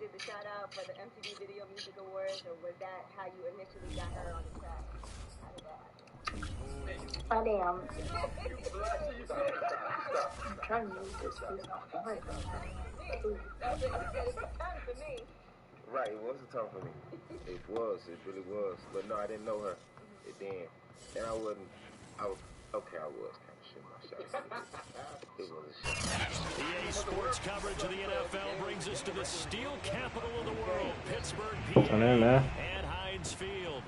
did the shout out for the MTV Video Music Awards, or was that how you initially got her on the track? How did that happen? I'm trying to use this piece off the mic. That's what you said. It was time for me. Right, it was a time for me. It was, it really was. But no, I didn't know her. It then. And I was kind of shooting my shots. It was a shot. EA Sports coverage of the NFL brings us to the steel capital of the world, Pittsburgh, PA, and Heinz Field.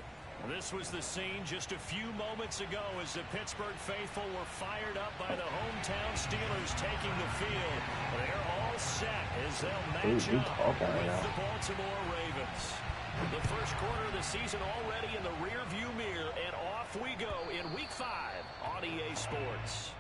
This was the scene just a few moments ago as the Pittsburgh faithful were fired up by the hometown Steelers taking the field. They're all set as they'll match up with the Baltimore Ravens. The first quarter of the season already in the rearview mirror, and off we go in Week 5 on EA Sports.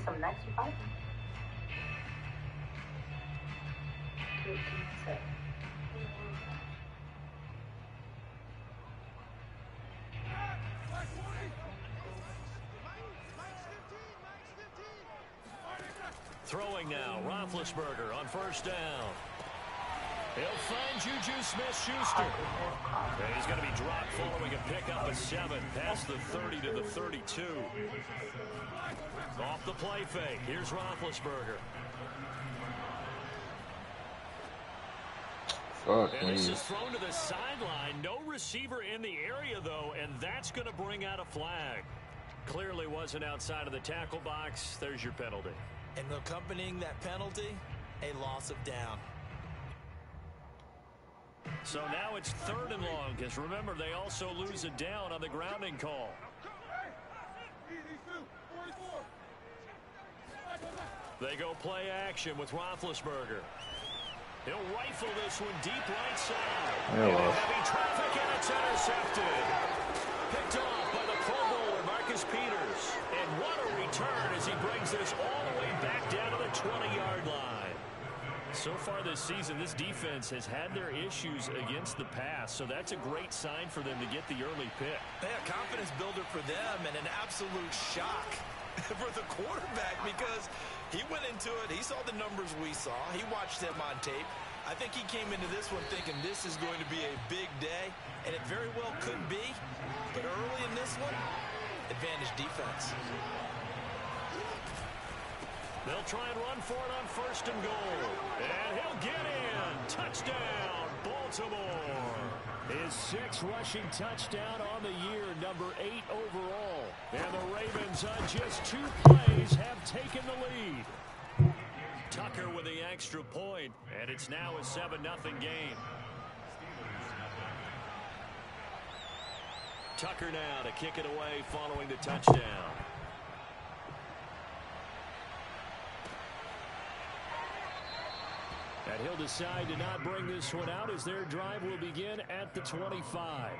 Some next fight. Throwing now, Roethlisberger on first down. He'll find Juju Smith-Schuster. And he's going to be dropped following a pickup of 7 past the 30 to the 32. Off the play fake. Here's Roethlisberger. And this is thrown to the sideline. No receiver in the area, though, and that's going to bring out a flag. Clearly wasn't outside of the tackle box. There's your penalty. And accompanying that penalty, a loss of down. So now it's 3rd and long, because remember, they also lose a down on the grounding call. They go play action with Roethlisberger. He'll rifle this one deep right side. Heavy traffic, and it's intercepted. Picked off by the Pro Bowler, Marcus Peters. And what a return as he brings this all the way back down to the 20-yard line. So far this season, this defense has had their issues against the pass, so that's a great sign for them to get the early pick. Yeah, confidence builder for them and an absolute shock for the quarterback because he went into it. He saw the numbers we saw. He watched them on tape. I think he came into this one thinking this is going to be a big day, and it very well could be. But early in this one, advantage defense. They'll try and run for it on 1st and goal. And he'll get in. Touchdown, Baltimore. His 6th rushing touchdown on the year, number 8 overall. And the Ravens on just 2 plays have taken the lead. Tucker with the extra point, and it's now a 7-0 game. Tucker now to kick it away following the touchdown. And he'll decide to not bring this one out as their drive will begin at the 25.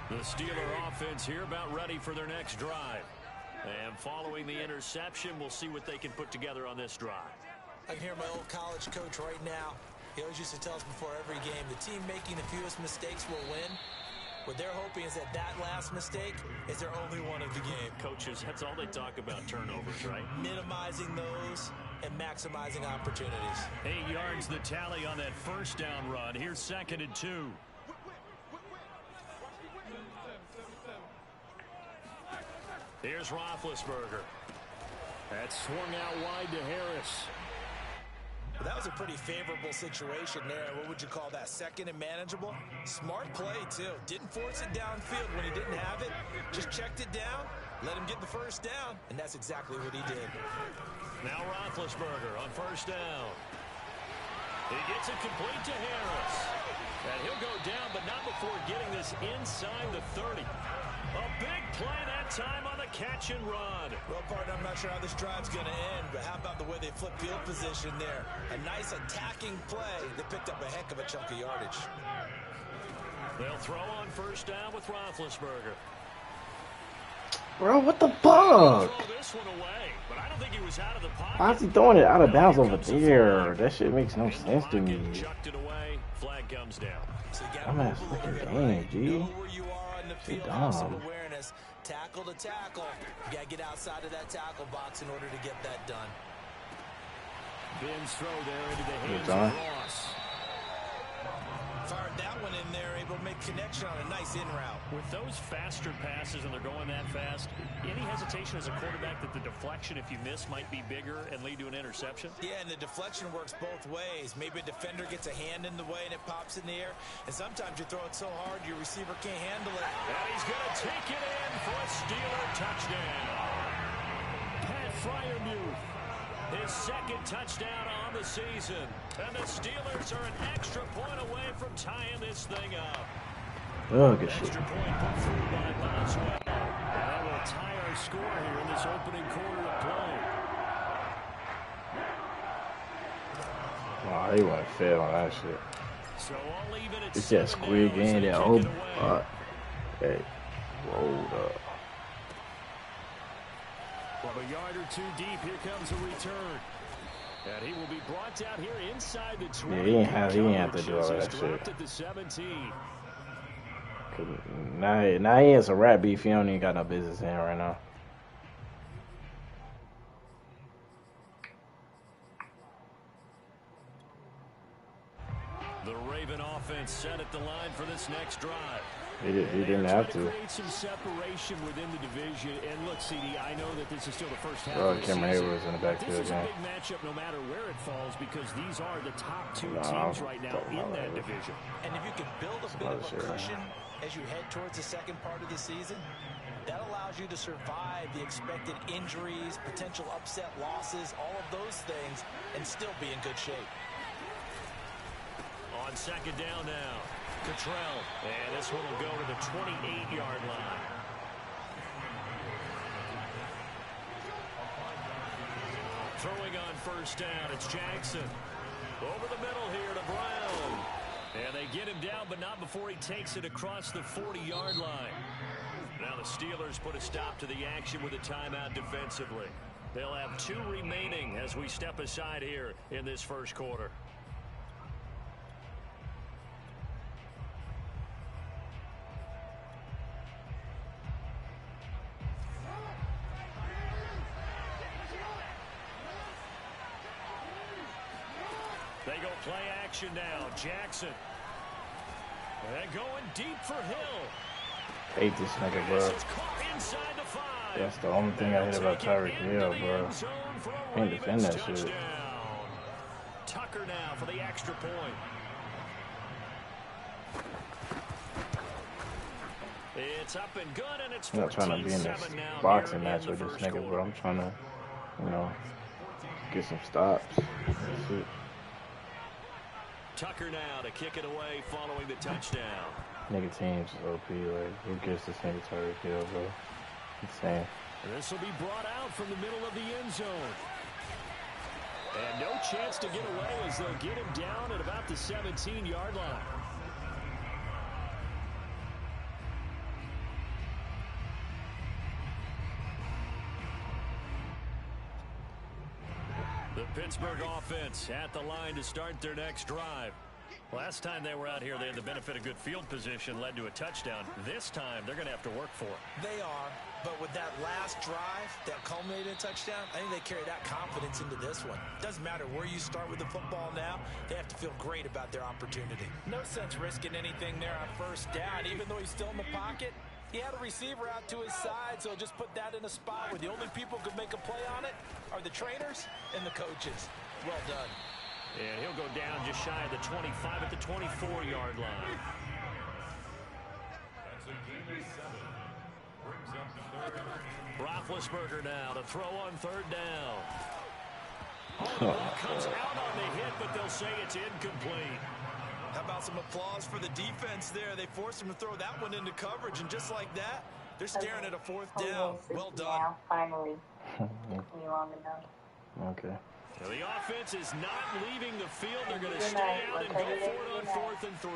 The Steeler offense here about ready for their next drive. And following the interception, we'll see what they can put together on this drive. I can hear my old college coach right now. He always used to tell us before every game, the team making the fewest mistakes will win. What they're hoping is that last mistake is their only one of the game. Coaches, that's all they talk about, turnovers, right? Minimizing those and maximizing opportunities. 8 yards the tally on that first down run. Here's 2nd and 2. Here's Roethlisberger. That swung out wide to Harris. Well, that was a pretty favorable situation there. What would you call that? 2nd and manageable? Smart play, too. Didn't force it downfield when he didn't have it. Just checked it down, let him get the first down, and that's exactly what he did. Now Roethlisberger on first down. He gets it complete to Harris. And he'll go down, but not before getting this inside the 30. A big play that time on the catch and run. Well, partner, I'm not sure how this drive's going to end, but how about the way they flip field position there? A nice attacking play that picked up a heck of a chunk of yardage. They'll throw on first down with Roethlisberger. Bro, what the fuck? Why is he throwing it out of bounds over there? That shit makes no sense to me. I'm at fucking game, G. Shit dumb. Tackle to tackle. You gotta get outside of that tackle box in order to get that done. Ben's throw there into the hands of Ross. Fired that one in there, able to make connection on a nice in route. With those faster passes and they're going that fast, any hesitation as a quarterback that the deflection, if you miss, might be bigger and lead to an interception? Yeah, and the deflection works both ways. Maybe a defender gets a hand in the way and it pops in the air, and sometimes you throw it so hard your receiver can't handle it. And he's going to take it in for a Steeler touchdown. Pat Freiermuth, his second touchdown on the season. And the Steelers are an extra point away from tying this thing up. Oh, good shit. Extra point put through by Boswell. And that will tie our score here in this opening quarter of play. Oh, he went fail on that shit. So all even at It's that squid game, that old hey, rolled up. From a yard or two deep, here comes a return. And he will be brought down here inside the 20. Yeah, he ain't have to do all that shit. At the 17. Now he has a rat beef. He don't even got no business in right now. The Raven offense set at the line for this next drive. He didn't have to. Create some separation within the division. And look, CD, I know that this is still the first half Bro, of the Cameron season. Hayward's in the backfield This is again. a big matchup no matter where it falls because these are the top two teams right now in that division. And if you can build a bit of a cushion as you head towards the second part of the season, that allows you to survive the expected injuries, potential upset losses, all of those things, and still be in good shape. On second down now, Cottrell. And this one will go to the 28-yard line. Throwing on first down, it's Jackson. Over the middle here to Brown. And they get him down, but not before he takes it across the 40-yard line. Now the Steelers put a stop to the action with a timeout defensively. They'll have 2 remaining as we step aside here in this first quarter. They go play action now. Jackson. And going deep for Hill. Hate this nigga, bro. That's the only thing I hate about Tyreek Hill, bro. Can't defend that shit. Tucker now for the extra point. It's up and good, and it's 14-7 I'm not trying to be in this boxing match with this nigga, bro. I'm trying to, you know, get some stops. That's it. Tucker now to kick it away following the touchdown. Nigga teams is OP. Like, who gets this nigga Tyreek Hill, bro? Insane. This will be brought out from the middle of the end zone. And no chance to get away as they'll get him down at about the 17-yard line. The Pittsburgh offense at the line to start their next drive. Last time they were out here, they had the benefit of good field position, led to a touchdown. This time, they're going to have to work for it. They are, but with that last drive that culminated in a touchdown, I think they carry that confidence into this one. Doesn't matter where you start with the football now, they have to feel great about their opportunity. No sense risking anything there on first down, even though he's still in the pocket. He had a receiver out to his side, so just put that in a spot where the only people who could make a play on it are the trainers and the coaches. Well done. And he'll go down just shy of the 25 at the 24-yard line. Roethlisberger now to throw on third down. Oh, the ball comes out on the hit, but they'll say it's incomplete. How about some applause for the defense there? They forced him to throw that one into coverage, and just like that, they're staring at a fourth down. Well done. Now, finally. Took me long enough. Okay. Now the offense is not leaving the field. They're going to stay out and go for it on 4th and 3.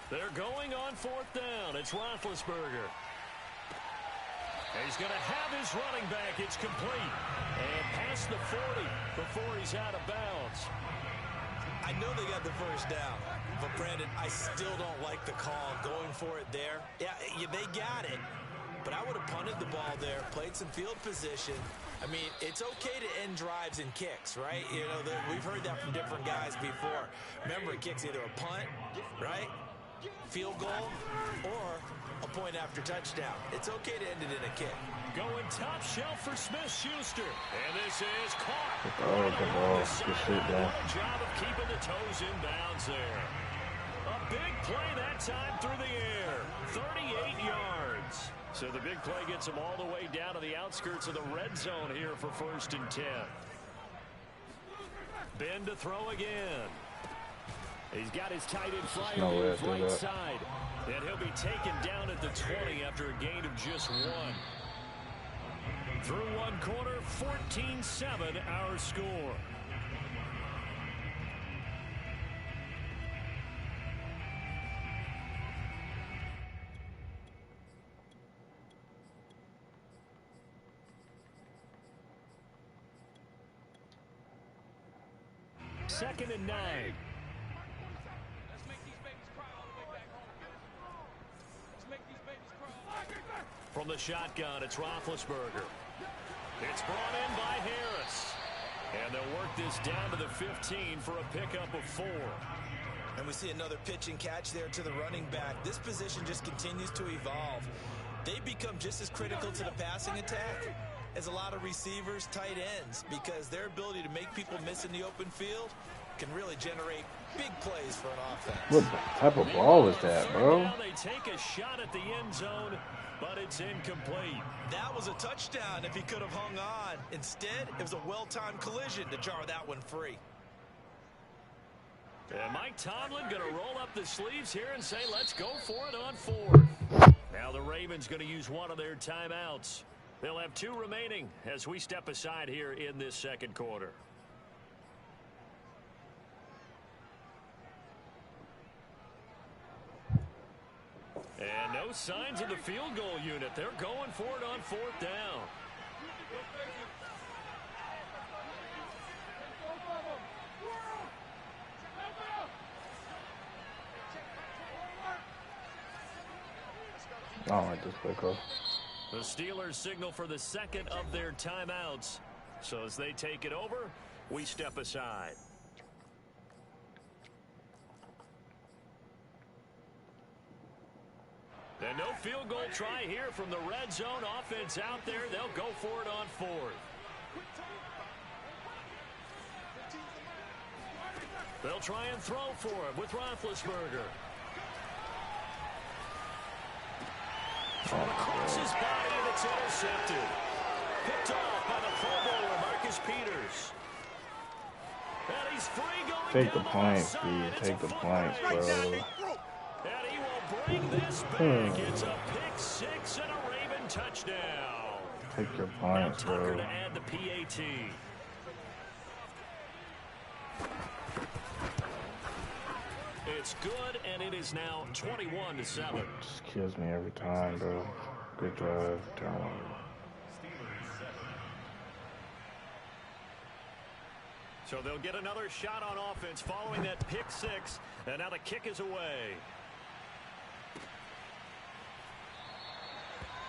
They're going on 4th down. It's Roethlisberger. He's going to have his running back. It's complete. And past the 40 before he's out of bounds. I know they got the first down, but Brandon, I still don't like the call going for it there. Yeah, they got it, but I would have punted the ball there, played some field position. I mean, it's okay to end drives and kicks, right? You know, we've heard that from different guys before. Remember, a kick's either a punt, right, field goal, or a point after touchdown. It's okay to end it in a kick. Going top shelf for Smith-Schuster. And this is caught. Oh, good ball. Good shit, though. Job of keeping the toes in bounds there. A big play that time through the air. 38 yards. So the big play gets him all the way down to the outskirts of the red zone here for 1st and 10. Ben to throw again. He's got his tight end flyer on his right side. And he'll be taken down at the 20 after a gain of just 1. Through one quarter, 14-7 our score. Second and 9. From the shotgun, it's Roethlisberger. It's brought in by Harris. And they'll work this down to the 15 for a pickup of 4. And we see another pitch and catch there to the running back. This position just continues to evolve. They become just as critical to the passing attack as a lot of receivers, tight ends, because their ability to make people miss in the open field can really generate big plays for an offense. What type of ball was that, bro? Now they take a shot at the end zone, but it's incomplete. That was a touchdown if he could have hung on. Instead, it was a well-timed collision to jar that one free. And Mike Tomlin going to roll up the sleeves here and say, let's go for it on 4th. Now the Ravens going to use one of their timeouts. They'll have 2 remaining as we step aside here in this second quarter. And no signs of the field goal unit. They're going for it on 4th down. I don't like this play call. The Steelers signal for the second of their timeouts. So as they take it over, we step aside. And no field goal try here from the red zone. Offense out there. They'll go for it on 4th. They'll try and throw for it with Roethlisberger. Across his body, and it's intercepted. Picked off by the Pro Bowler, Marcus Peters. And he's free going Take the down points, the dude. side. Take the points, bro. And he will bring this back. It's a pick 6 and a Raven touchdown. Take your Now points, Tucker bro. to add the PAT. It's good, and it is now 21-7. Just kills me every time, bro. Good drive. Turnover. So they'll get another shot on offense following that pick 6, and now the kick is away.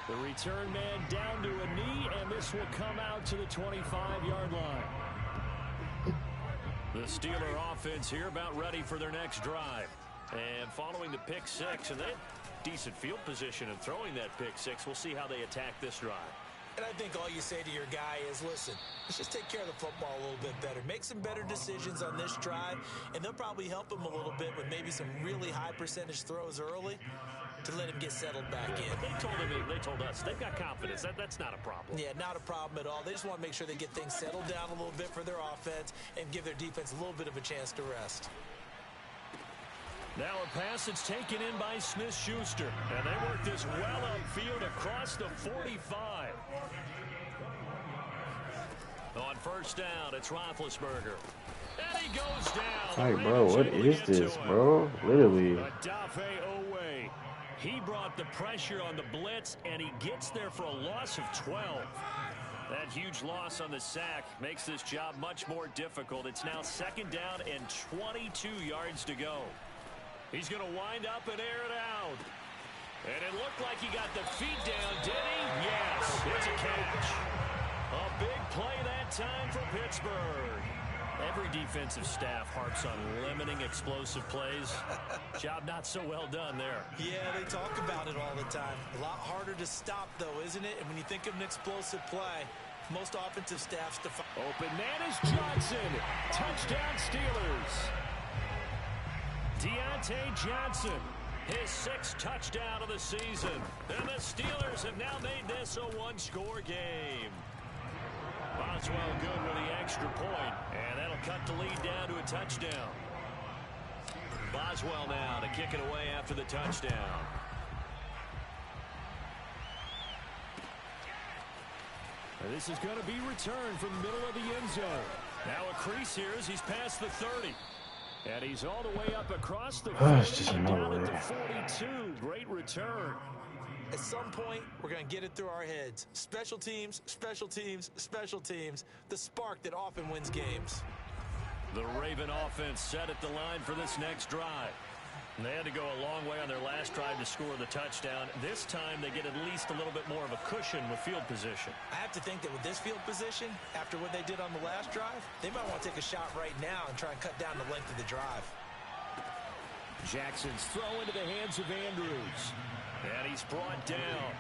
The return man down to a knee, and this will come out to the 25-yard line. The Steeler offense here about ready for their next drive. And following the pick 6, and they had decent field position in throwing that pick 6. We'll see how they attack this drive. And I think all you say to your guy is, listen, let's just take care of the football a little bit better. Make some better decisions on this drive, and they'll probably help him a little bit with maybe some really high percentage throws early to let him get settled back in. They told us they've got confidence. That's not a problem. Yeah, not a problem at all. They just want to make sure they get things settled down a little bit for their offense and give their defense a little bit of a chance to rest. Now a pass that's taken in by Smith-Schuster. And they work this well upfield across the 45. On first down, it's Roethlisberger. And he goes down. Hey, bro, what is this, bro? Literally. Odafe Owe. He brought the pressure on the blitz, and he gets there for a loss of 12. That huge loss on the sack makes this job much more difficult. It's now second down and 22 yards to go. He's going to wind up and air it out. And it looked like he got the feet down, did he? Yes, it's a catch. A big play that time for Pittsburgh. Every defensive staff harps on limiting explosive plays. Job not so well done there. Yeah, they talk about it all the time. A lot harder to stop, though, isn't it? And when you think of an explosive play, most offensive staffs define. Open man is Johnson. Touchdown Steelers. Deontay Johnson, his 6th touchdown of the season. And the Steelers have now made this a one-score game. Boswell good with the extra point, and that'll cut the lead down to a touchdown. Boswell now to kick it away after the touchdown. And this is going to be returned from the middle of the end zone. Now a crease here as he's past the 30. And he's all the way up across the 40, It's just no down way. at the 42. Great return. At some point, we're going to get it through our heads. Special teams, special teams, special teams. The spark that often wins games. The Raven offense set at the line for this next drive. And they had to go a long way on their last drive to score the touchdown. This time they get at least a little bit more of a cushion with field position. I have to think that with this field position, after what they did on the last drive, they might want to take a shot right now and try and cut down the length of the drive. Jackson's throw into the hands of Andrews. And he's brought down.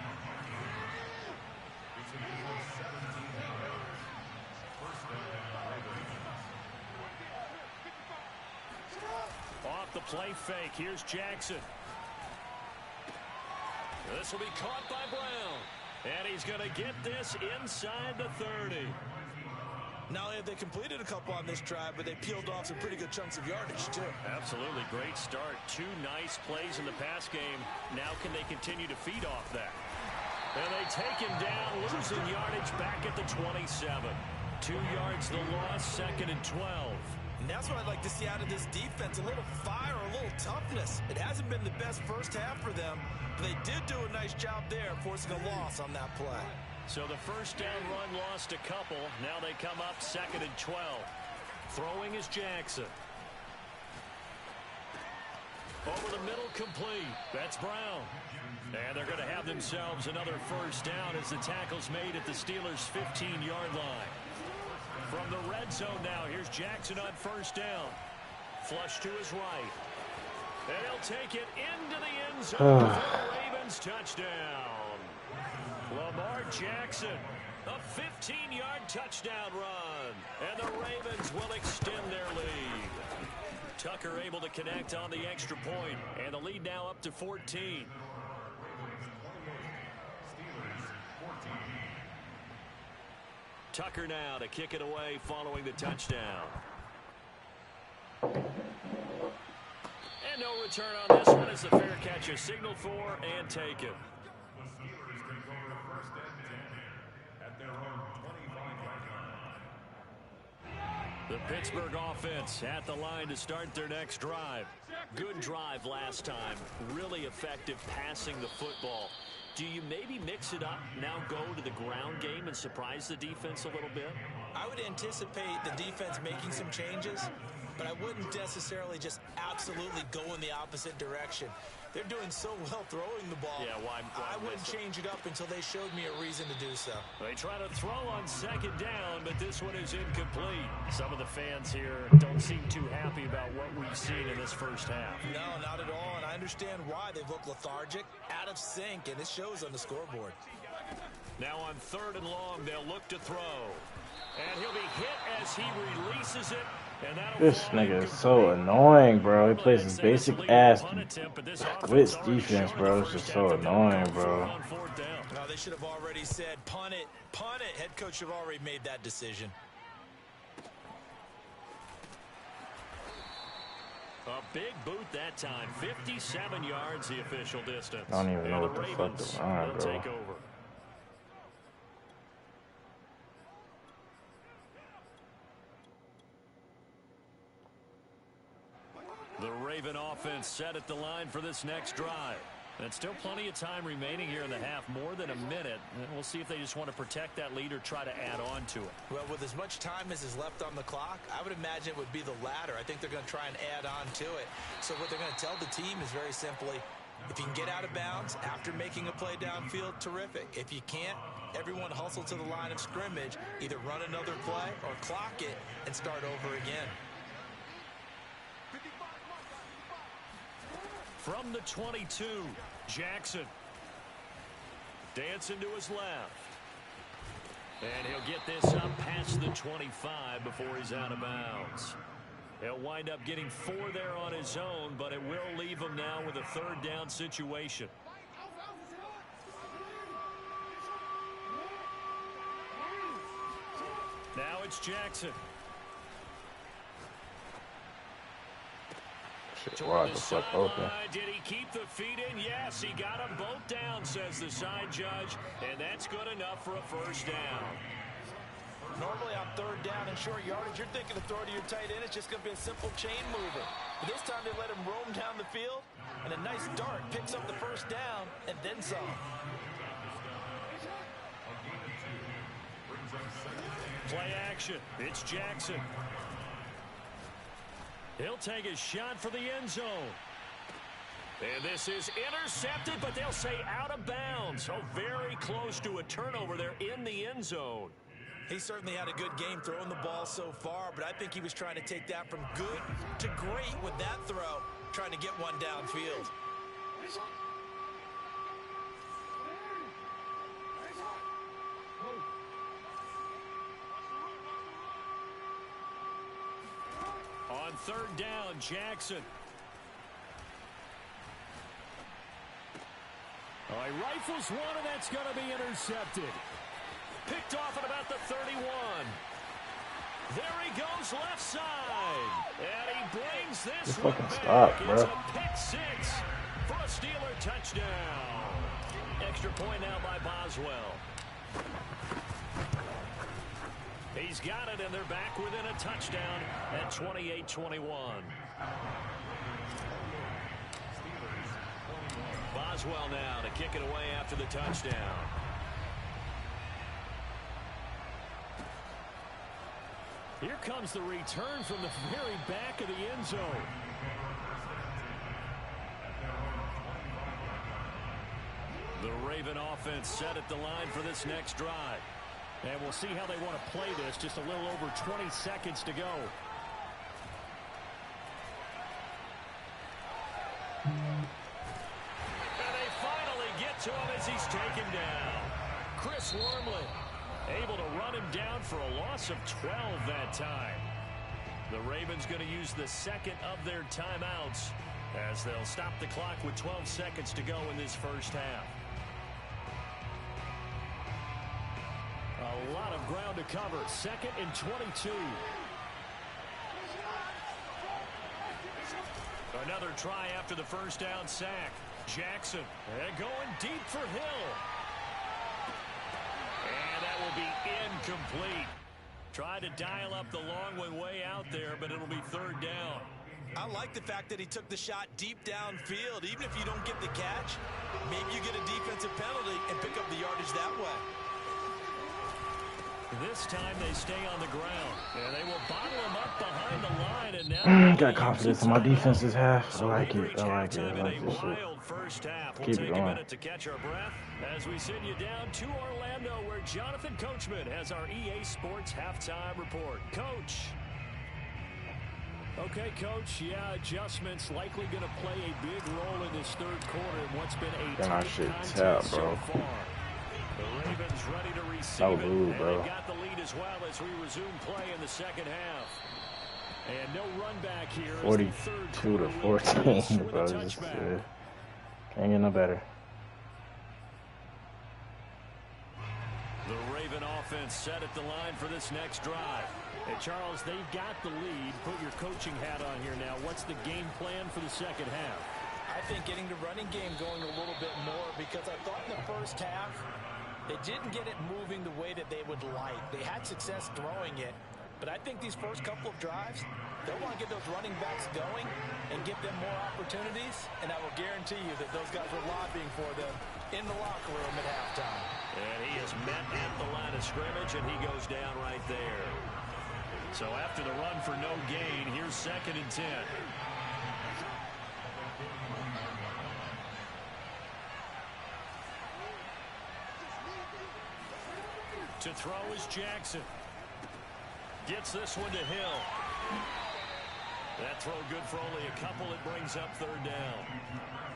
Off the play fake. Here's Jackson. This will be caught by Brown. And he's going to get this inside the 30. Not only have they completed a couple on this drive, but they peeled off some pretty good chunks of yardage, too. Absolutely. Great start. 2 nice plays in the pass game. Now can they continue to feed off that? And they take him down, losing yardage back at the 27. 2 yards the loss, 2nd and 12. And that's what I'd like to see out of this defense. A little fire, a little toughness. It hasn't been the best first half for them, but they did do a nice job there, forcing a loss on that play. So the first down run lost a couple. Now they come up 2nd and 12. Throwing is Jackson. Over the middle, complete. That's Brown. And they're going to have themselves another first down as the tackle's made at the Steelers' 15-yard line. From the red zone now, here's Jackson on first down. Flush to his right. And he'll take it into the end zone for the Ravens touchdown. Lamar Jackson, a 15-yard touchdown run. And the Ravens will extend their lead. Tucker able to connect on the extra point, and the lead now up to 14. Tucker now to kick it away following the touchdown. And no return on this one as the fair catch is signaled for and taken. The Pittsburgh offense at the line to start their next drive. Good drive last time. Really effective passing the football. Do you maybe mix it up, now go to the ground game and surprise the defense a little bit? I would anticipate the defense making some changes, but I wouldn't necessarily just absolutely go in the opposite direction. They're doing so well throwing the ball. Yeah, why I wouldn't change it up until they showed me a reason to do so. They try to throw on second down, but this one is incomplete. Some of the fans here don't seem too happy about what we've seen in this first half. No, not at all, and I understand why. They've looked lethargic, out of sync, and it shows on the scoreboard. Now on 3rd and long, they'll look to throw. And he'll be hit as he releases it. This nigga is so annoying, bro. He plays his basic ass blitz defense, bro. It's just so annoying, bro. No, they should have already said, punt it, punt it. Head coach should have already made that decision. A big boot that time. 57 yards the official distance. I don't even know what the fuck is on, bro. Take over. Raven offense set at the line for this next drive. And still plenty of time remaining here in the half, more than a minute. And we'll see if they just want to protect that lead or try to add on to it. Well, with as much time as is left on the clock, I would imagine it would be the latter. I think they're going to try and add on to it. So what they're going to tell the team is very simply, if you can get out of bounds after making a play downfield, terrific. If you can't, everyone hustle to the line of scrimmage, either run another play or clock it and start over again. From the 22, Jackson. Dancing to his left. And he'll get this up past the 25 before he's out of bounds. He'll wind up getting 4 there on his own, but it will leave him now with a third down situation. Now it's Jackson. Wide the fuck open. Did he keep the feet in? Yes, he got them both down, says the side judge, and that's good enough for a first down. Normally on third down and short yardage, you're thinking to throw to your tight end. It's just going to be a simple chain mover. But this time they let him roam down the field, and a nice dart picks up the first down and then some. Play action. It's Jackson. He'll take a shot for the end zone. And this is intercepted, but they'll say out of bounds. So very close to a turnover there in the end zone. He certainly had a good game throwing the ball so far, but I think he was trying to take that from good to great with that throw, trying to get one downfield. On third down, Jackson. Oh, he rifles one, and that's going to be intercepted. Picked off at about the 31. There he goes left side. And he brings this one back. Stop, bro. It's a pick 6 for a Steeler touchdown. Extra point now by Boswell. He's got it, and they're back within a touchdown at 28-21. Boswell now to kick it away after the touchdown. Here comes the return from the very back of the end zone. The Raven offense set at the line for this next drive. And we'll see how they want to play this. Just a little over 20 seconds to go. And they finally get to him as he's taken down. Chris Wormley able to run him down for a loss of 12 that time. The Ravens going to use the second of their timeouts as they'll stop the clock with 12 seconds to go in this first half. A lot of ground to cover. 2nd and 22. Another try after the first down sack. Jackson going deep for Hill. And that will be incomplete. Tried to dial up the long one way out there, but it'll be third down. I like the fact that he took the shot deep downfield. Even if you don't get the catch, maybe you get a defensive penalty and pick up the yardage that way. This time they stay on the ground, and they will bottle him up behind the line. And now got confidence in my defense this half. I like it. I like it. I like this shit. First half. We'll Keep take it going. a minute to catch our breath as we send you down to Orlando, where Jonathan Coachman has our EA Sports halftime report. Coach. Okay, Coach. Yeah, adjustments likely going to play a big role in this third quarter in what's been a Damn, tight shit contest tap, so bro. far. The Ravens ready to receive That it, was rude, and bro. they've got the lead as well as we resume play in the second half. And no run back here. 42 to 14, bro. Just, can't get no better. The Raven offense set at the line for this next drive. And Charles, they've got the lead. Put your coaching hat on here now. What's the game plan for the second half? I think getting the running game going a little bit more, because I thought in the first half they didn't get it moving the way that they would like. They had success throwing it, but I think these first couple of drives, They'll want to get those running backs going and give them more opportunities, and I will guarantee you that those guys were lobbying for them in the locker room at halftime. And he is met at the line of scrimmage, and he goes down right there. So after the run for no gain, here's 2nd and 10. To throw is Jackson. Gets this one to Hill. That throw good for only a couple. It brings up 3rd down.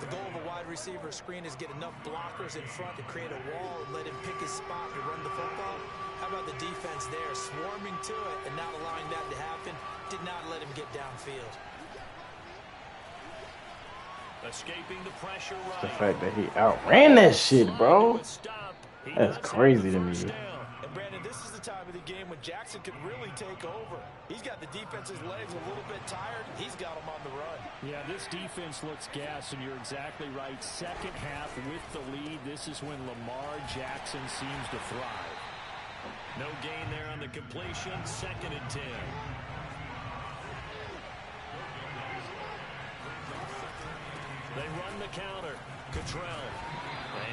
The goal of a wide receiver screen is get enough blockers in front to create a wall and let him pick his spot to run the football. How about the defense there, swarming to it and not allowing that to happen? Did not let him get downfield. Escaping the pressure right. The fact that he outran that shit, bro. That's crazy to me. And Brandon, this is the time of the game when Jackson could really take over. He's got the defense's legs a little bit tired. He's got them on the run. Yeah, this defense looks gassed, and you're exactly right. Second half with the lead, this is when Lamar Jackson seems to thrive. No gain there on the completion. 2nd and 10. They run the counter. Cottrell.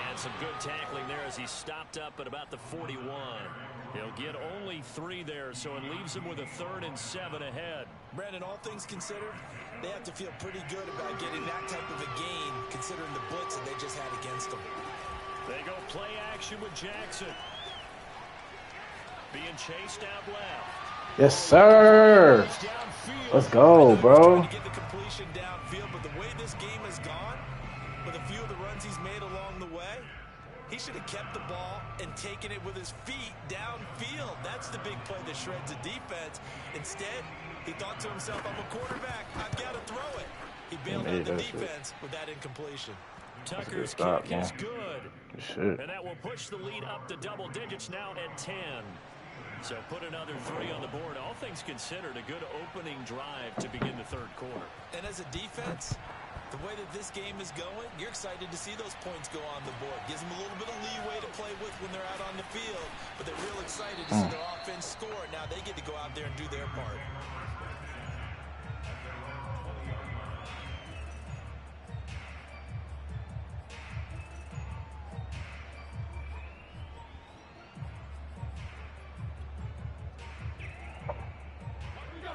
And some good tackling there as he stopped up at about the 41. He'll get only 3 there, so it leaves him with a 3rd and 7 ahead. Brandon, all things considered, they have to feel pretty good about getting that type of a gain, considering the blitz that they just had against them. They go play action with Jackson. Being chased out left. Yes, sir. Let's go, bro. To get the completion downfield, but the way this game has gone, with a few of the runs he's made along the way, he should have kept the ball and taken it with his feet downfield. That's the big play that shreds the defense. Instead, he thought to himself, I'm a quarterback, I've got to throw it. He bailed out the defense with that incompletion. Tucker's kick is good. And that will push the lead up to double digits now at 10. So put another 3 on the board. All things considered, a good opening drive to begin the 3rd quarter. And as a defense, the way that this game is going, you're excited to see those points go on the board. Gives them a little bit of leeway to play with when they're out on the field. But they're real excited to see their offense score. Now they get to go out there and do their part.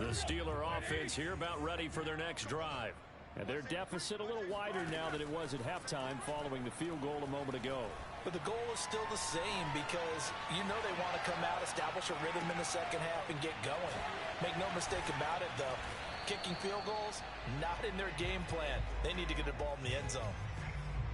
The Steeler offense here about ready for their next drive. And their deficit a little wider now than it was at halftime following the field goal a moment ago. But the goal is still the same because you know they want to come out, establish a rhythm in the second half, and get going. Make no mistake about it, though. Kicking field goals, not in their game plan. They need to get the ball in the end zone.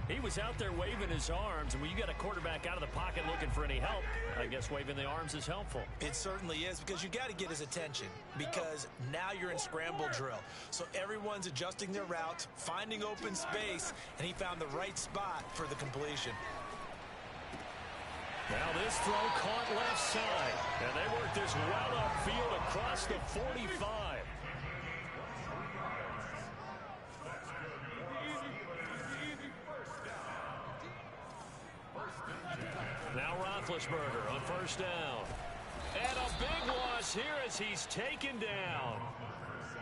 He was out there waving his arms, and when you got a quarterback out of the pocket looking for any help, I guess waving the arms is helpful. It certainly is, because you got to get his attention, because now you're in scramble drill. So everyone's adjusting their routes, finding open space, and he found the right spot for the completion. Now this throw caught left side, and they work this well upfield across the 45. Now Roethlisberger on 1st down. And a big loss here as he's taken down.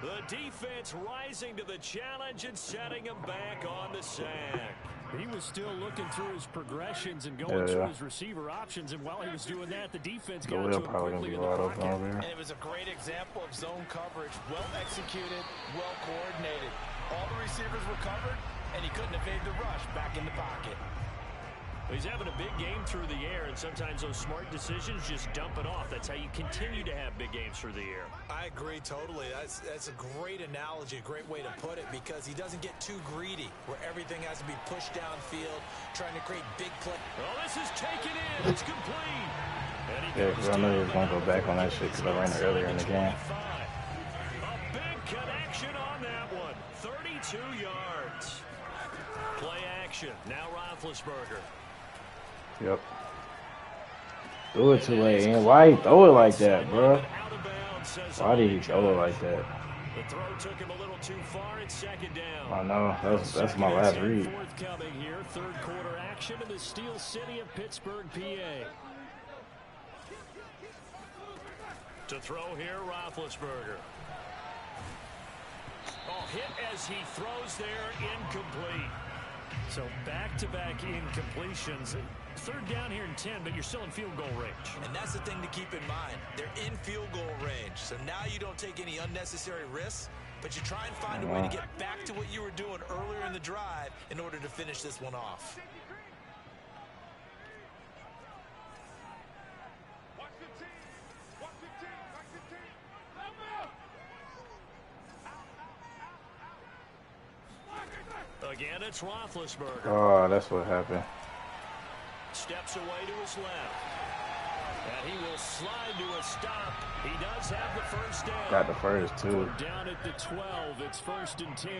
The defense rising to the challenge and setting him back on the sack. He was still looking through his progressions and going through his receiver options, and while he was doing that, the defense got to him quickly in the pocket. And it was a great example of zone coverage, well executed, well coordinated. All the receivers were covered, and he couldn't evade the rush back in the pocket. He's having a big game through the air, and sometimes those smart decisions just dump it off. That's how you continue to have big games through the air. I agree totally. That's a great analogy, a great way to put it, because he doesn't get too greedy where everything has to be pushed downfield, trying to create big play. Well, this is taken in. It's complete. Yeah, because I knew he was going to go back on that shit because I ran it earlier in the game. A big connection on that one. 32 yards. Play action. Now Roethlisberger. Yep. Threw it too late, and why he throw it like that, bro? Why did he throw it like that? The throw took him a little too far. It's 2nd down. I know. That's my last read. Forthcoming here, 3rd quarter action in the Steel City of Pittsburgh, PA. To throw here, Roethlisberger. Oh, hit as he throws there, incomplete. So back-to-back incompletions. Third down here in 10, but you're still in field goal range. And that's the thing to keep in mind. They're in field goal range. So now you don't take any unnecessary risks, but you try and find a way to get back to what you were doing earlier in the drive in order to finish this one off. Again, it's Roethlisberger. Oh, that's what happened. Steps away to his left. And he will slide to a stop. He does have the first down. Got the first, too. We're down at the 12. It's 1st and 10.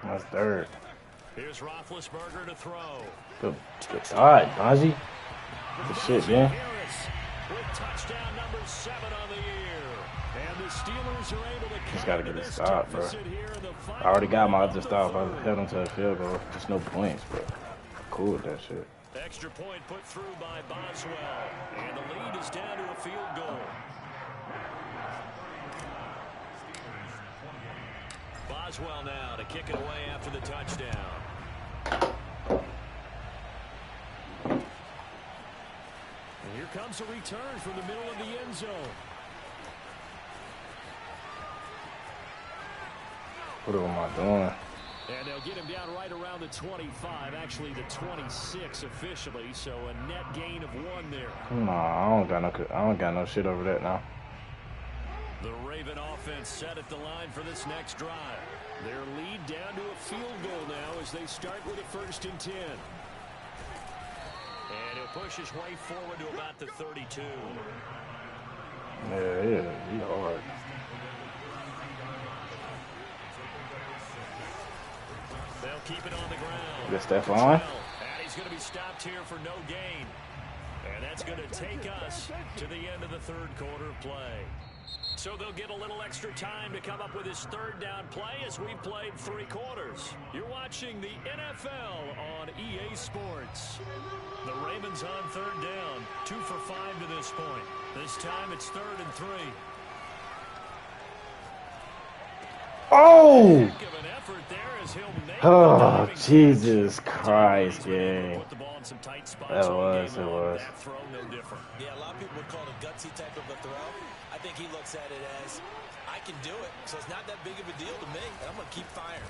That's third. Here's Roethlisberger to throw. Good God, Najee. Good shit, man. With touchdown number 7 on the year. And the Steelers are able to just gotta get a stop, bro. I already got my other stop. I held him to a field goal. Just no points, bro. Cool with that shit. Extra point put through by Boswell. And the lead is down to a field goal. Boswell now to kick it away after the touchdown. And here comes a return from the middle of the end zone. What am I doing? And they'll get him down right around the 25, actually the 26 officially, so a net gain of 1 there. Nah, I don't got no shit over that now. The Raven offense set at the line for this next drive. Their lead down to a field goal now as they start with a 1st and 10. And he'll push his way forward to about the 32. Yeah, he hard. They'll keep it on the ground. Is that Stephon? And he's going to be stopped here for no gain. And that's going to take us to the end of the 3rd quarter of play. So they'll get a little extra time to come up with his 3rd down play as we've played 3 quarters. You're watching the NFL on EA Sports. The Ravens on 3rd down, 2 for 5 to this point. This time it's 3rd and 3. Oh! Oh, Jesus Christ, gang. It was. Yeah, a lot of people would call it a gutsy type of a throw. I think he looks at it as, I can do it, so it's not that big of a deal to me. I'm going to keep firing.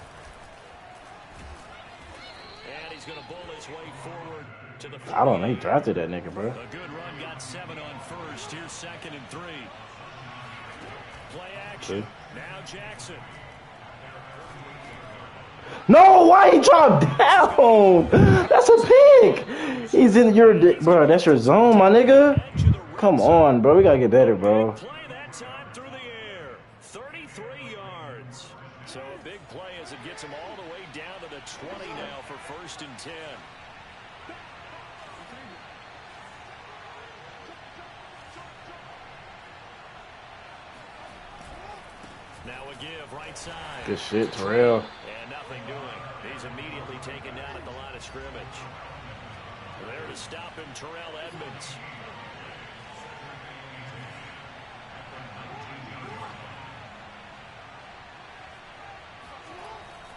And he's going to bull his way forward to the. I don't know. He drafted that nigga, bro. A good run, got 7 on 1st. Here's 2nd and 3. Play action. Now Jackson. No, why he dropped down? That's a pick. He's in your, bro. That's your zone, my nigga. Come on, bro. We gotta get better, bro. Play that time through the air. 33 yards. So a big play as it gets him all the way down to the 20 now for 1st and 10. Now a give right side. Good shit, Terrell. And nothing doing. He's immediately taken down at the line of scrimmage. There to stop him, Terrell Edmonds.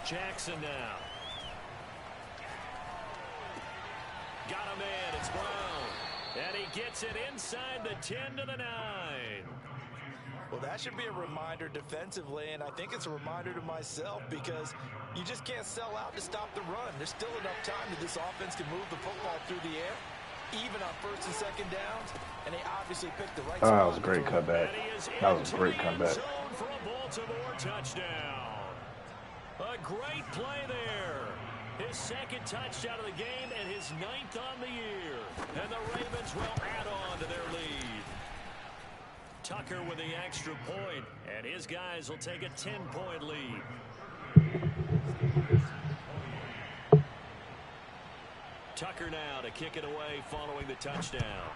Jackson now. Got a man. It's Brown. And he gets it inside the 10 to the 9. Well, that should be a reminder defensively, and I think it's a reminder to myself because you just can't sell out to stop the run. There's still enough time that this offense can move the football through the air, even on 1st and 2nd downs, and they obviously picked the right spot. That was a great comeback. That was a great comeback. For a Baltimore touchdown. A great play there. His 2nd touchdown of the game and his 9th on the year. And the Ravens will add on to their lead. Tucker with the extra point, and his guys will take a 10-point lead. Tucker now to kick it away following the touchdown.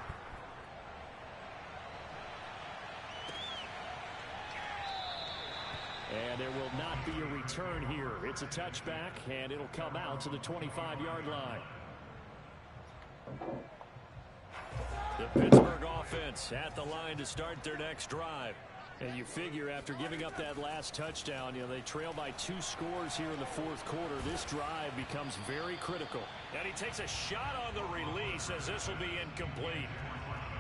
And there will not be a return here. It's a touchback, and it'll come out to the 25-yard line. The Pittsburgh offense at the line to start their next drive. And you figure after giving up that last touchdown, they trail by 2 scores here in the fourth quarter. This drive becomes very critical. And he takes a shot on the release as this will be incomplete.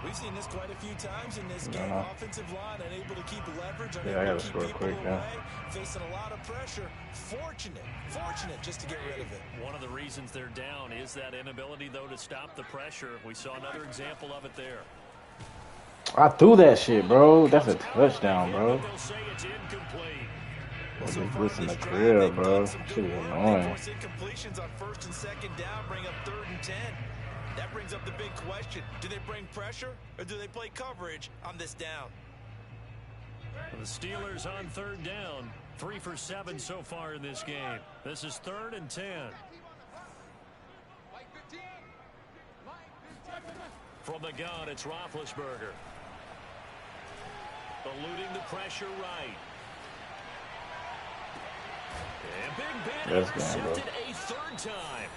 We've seen this quite a few times in this game. Offensive line unable to keep leverage, Yeah, I unable gotta to keep score people quick, away, facing a lot of pressure. Fortunate just to get rid of it. One of the reasons they're down is that inability, though, to stop the pressure. We saw another example of it there. I threw that shit, bro. That's a touchdown, bro. They'll say it's incomplete. Just listen to crib, bro. Shit is annoying. Incompletions on 1st and 2nd down, bring up 3rd and 10. That brings up the big question. Do they bring pressure or do they play coverage on this down? The Steelers on 3rd down. 3 for 7 so far in this game. This is 3rd and 10. From the gun, it's Roethlisberger. Eluding the pressure right. And Big Ben intercepted a 3rd time.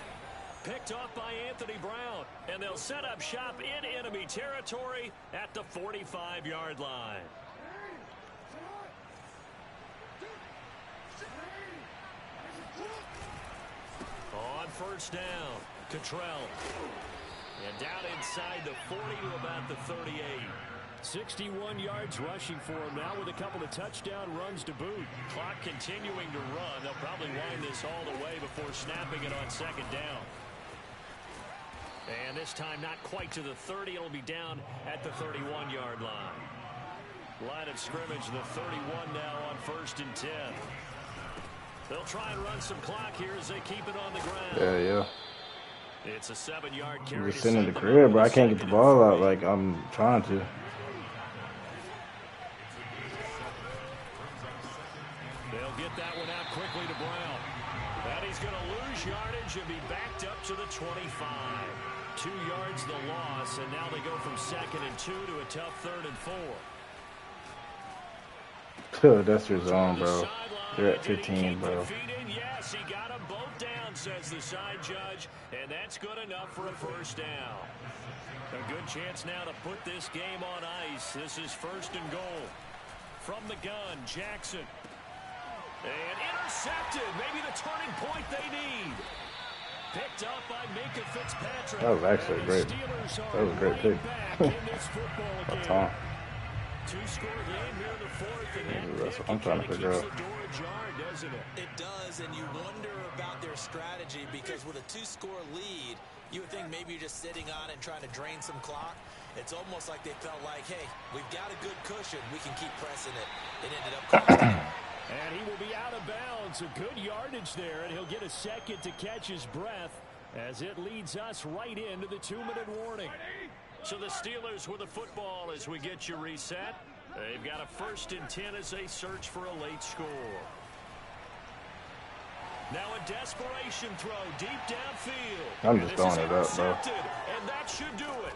Picked off by Anthony Brown. And they'll set up shop in enemy territory at the 45-yard line. On 1st down, Cottrell. And down inside the 40 to about the 38. 61 yards rushing for him now with a couple of touchdown runs to boot. Clock continuing to run. They'll probably wind this all the way before snapping it on 2nd down. And this time not quite to the 30. It'll be down at the 31-yard line. Line of scrimmage, the 31 now on 1st and 10. They'll try and run some clock here as they keep it on the ground. Yeah. It's a 7-yard carry. I'm just sitting in the crib, bro. I can't get the ball out like I'm trying to. They'll get that one out quickly to Brown. And he's going to lose yardage and be backed up to the 25. 2 yards the loss, and now they go from 2nd and 2 to a tough 3rd and 4. That's your zone, bro. They're at 15, bro. Yes, he got them both down, says the side judge, and that's good enough for a 1st down. A good chance now to put this game on ice. This is 1st and goal. From the gun, Jackson. And intercepted. Maybe the turning point they need. Picked up by Minka Fitzpatrick. That was actually great. That was a great pick. That's all. 2-score game here in the 4th, and that's what I'm trying to figure out. It does, and you wonder about their strategy because with a 2-score lead, you would think maybe you're just sitting on it and trying to drain some clock. It's almost like they felt like, hey, we've got a good cushion. We can keep pressing it. It ended up costing them. And he will be out of bounds. A good yardage there, and he'll get a second to catch his breath as it leads us right into the 2-minute warning. So the Steelers with the football as we get you reset. They've got a 1st and 10 as they search for a late score. Now a desperation throw deep downfield. I'm just throwing it up, bro. And that should do it.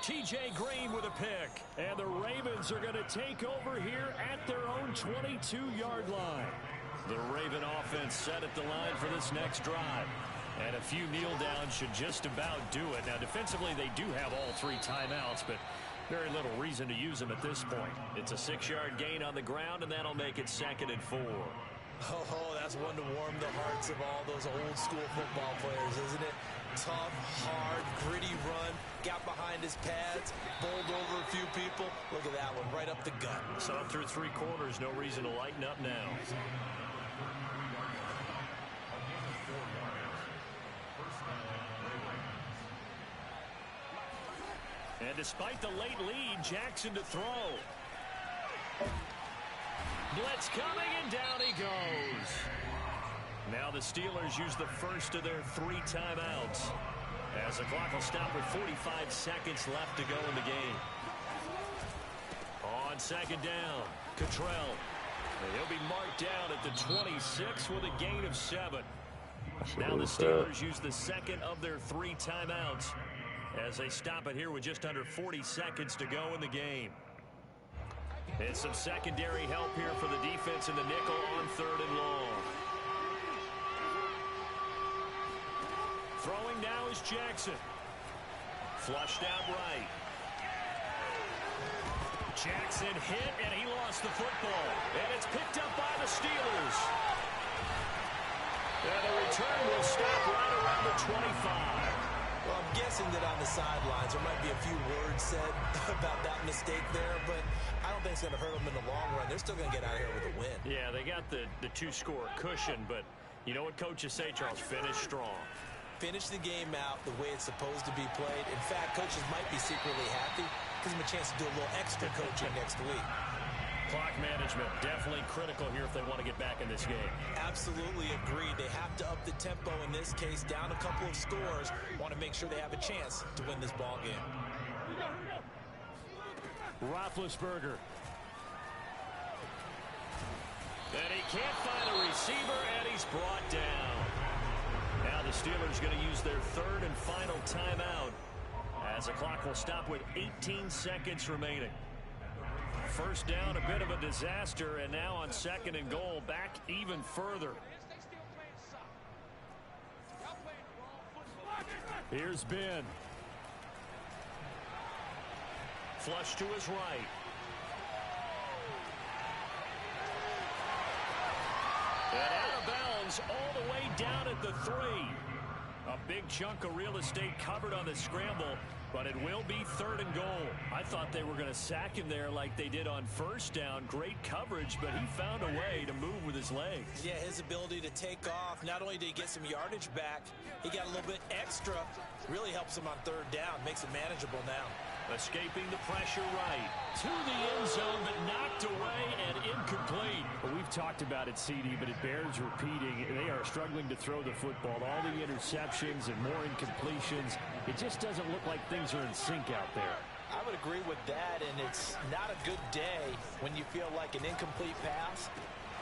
T.J. Green with a pick. And the Ravens are going to take over here at their own 22-yard line. The Raven offense set at the line for this next drive. And a few kneel downs should just about do it. Now, defensively, they do have all 3 timeouts, but very little reason to use them at this point. It's a 6-yard gain on the ground, and that'll make it 2nd and 4. Oh, that's one to warm the hearts of all those old-school football players, isn't it? Tough, hard, gritty run, got behind his pads, bowled over a few people. Look at that one, right up the gut. So through 3 quarters, no reason to lighten up now. And despite the late lead, Jackson to throw. Blitz coming, and down he goes. Now the Steelers use the first of their 3 timeouts, as the clock will stop with 45 seconds left to go in the game. On 2nd down, Cottrell. And he'll be marked down at the 26 with a gain of 7. Now the Steelers use the 2nd of their 3 timeouts as they stop it here with just under 40 seconds to go in the game. And some secondary help here for the defense in the nickel on 3rd and long. Throwing now is Jackson. Flushed out right. Jackson hit, and he lost the football. And it's picked up by the Steelers. And the return will stop right around the 25. Well, I'm guessing that on the sidelines there might be a few words said about that mistake there, but I don't think it's going to hurt them in the long run. They're still going to get out of here with a win. Yeah, they got the two-score cushion, but you know what coaches say, Charles? Finish strong. Finish the game out the way it's supposed to be played. In fact, coaches might be secretly happy. Gives them a chance to do a little extra coaching next week. Clock management definitely critical here if they want to get back in this game. Absolutely agreed. They have to up the tempo in this case, down a couple of scores. Want to make sure they have a chance to win this ball game. Roethlisberger. And he can't find a receiver, and he's brought down. Now the Steelers going to use their third and final timeout as the clock will stop with 18 seconds remaining. First down, a bit of a disaster, and now on 2nd and goal, back even further. Here's Ben. Flush to his right. And out of bounds all the way down at the 3. A big chunk of real estate covered on the scramble, but it will be 3rd and goal. I thought they were going to sack him there like they did on first down. Great coverage, but he found a way to move with his legs. Yeah, his ability to take off, not only did he get some yardage back, he got a little bit extra. Really helps him on 3rd down, makes it manageable now. Escaping the pressure right to the end zone, but knocked away and incomplete. Well, we've talked about it, CD, but it bears repeating. They are struggling to throw the football. All the interceptions and more incompletions. It just doesn't look like things are in sync out there. I would agree with that, and it's not a good day when you feel like an incomplete pass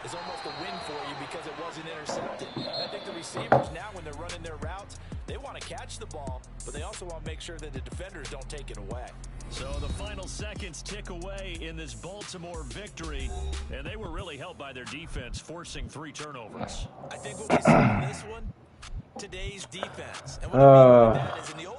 is almost a win for you because it wasn't intercepted. And I think the receivers now, when they're running their routes, they want to catch the ball, but they also want to make sure that the defenders don't take it away. So the final seconds tick away in this Baltimore victory, and they were really helped by their defense, forcing 3 turnovers. I think what we saw in this one, today's defense. And what I mean by that is in the old